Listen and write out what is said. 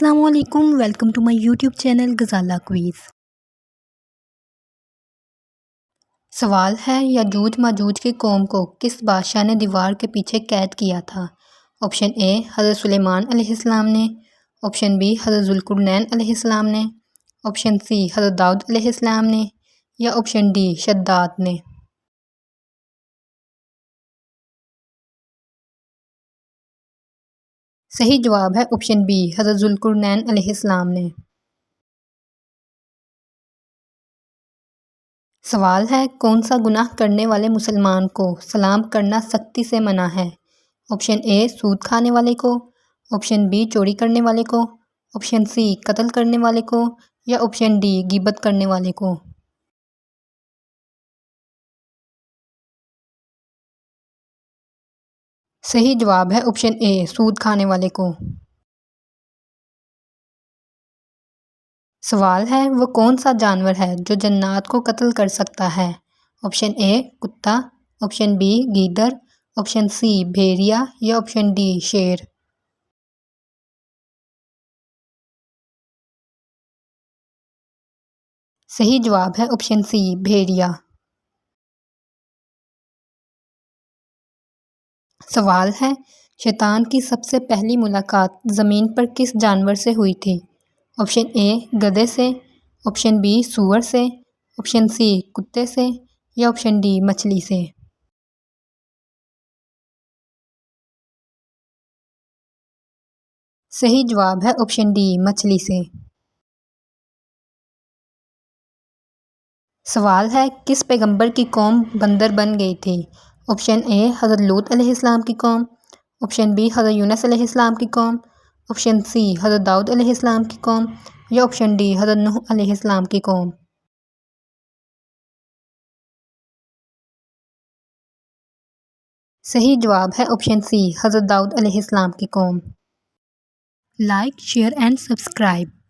السلام علیکم، welcome to my YouTube channel Ghazala quiz. سوال ہے، یاجوج ماجوج کی قوم کو کس بادشاہ نے دیوار کے پیچھے قید کیا تھا؟ آپشن اے حضرت سلیمان علیہ السلام نے، آپشن بی حضرت ذوالقرنین علیہ السلام نے، آپشن سی حضرت داؤد علیہ السلام نے یا آپشن ڈی شداد نے۔ صحیح جواب ہے آپشن بی حضرت ذوالقرنین علیہ السلام نے۔ سوال ہے، کون سا گناہ کرنے والے مسلمان کو سلام کرنا سختی سے منع ہے؟ آپشن اے سود کھانے والے کو، آپشن بی چوری کرنے والے کو، آپشن سی قتل کرنے والے کو یا آپشن ڈی غیبت کرنے والے کو۔ صحیح جواب ہے آپشن اے سود کھانے والے کو۔ سوال ہے، وہ کون سا جانور ہے جو جنات کو قتل کر سکتا ہے؟ آپشن اے کتا، آپشن بی گیدڑ، آپشن سی بھیڑیا یا آپشن ڈی شیر۔ صحیح جواب ہے آپشن سی بھیڑیا۔ سوال ہے، شیطان کی سب سے پہلی ملاقات زمین پر کس جانور سے ہوئی تھی؟ آپشن اے گدھے سے، آپشن بی سور سے، آپشن سی کتے سے یا آپشن ڈی مچھلی سے۔ صحیح جواب ہے آپشن ڈی مچھلی سے۔ سوال ہے، کس پیغمبر کی قوم بندر بن گئی تھی؟ آپشن اے حضرت لوط علیہ السلام کی قوم، آپشن بی حضرت یونس علیہ السلام کی قوم، آپشن سی حضرت داؤد علیہ السلام کی قوم یا آپشن ڈی حضرت نوح علیہ السلام کی قوم۔ صحیح جواب ہے آپشن سی حضرت داؤد علیہ السلام کی قوم۔ Like, share and subscribe.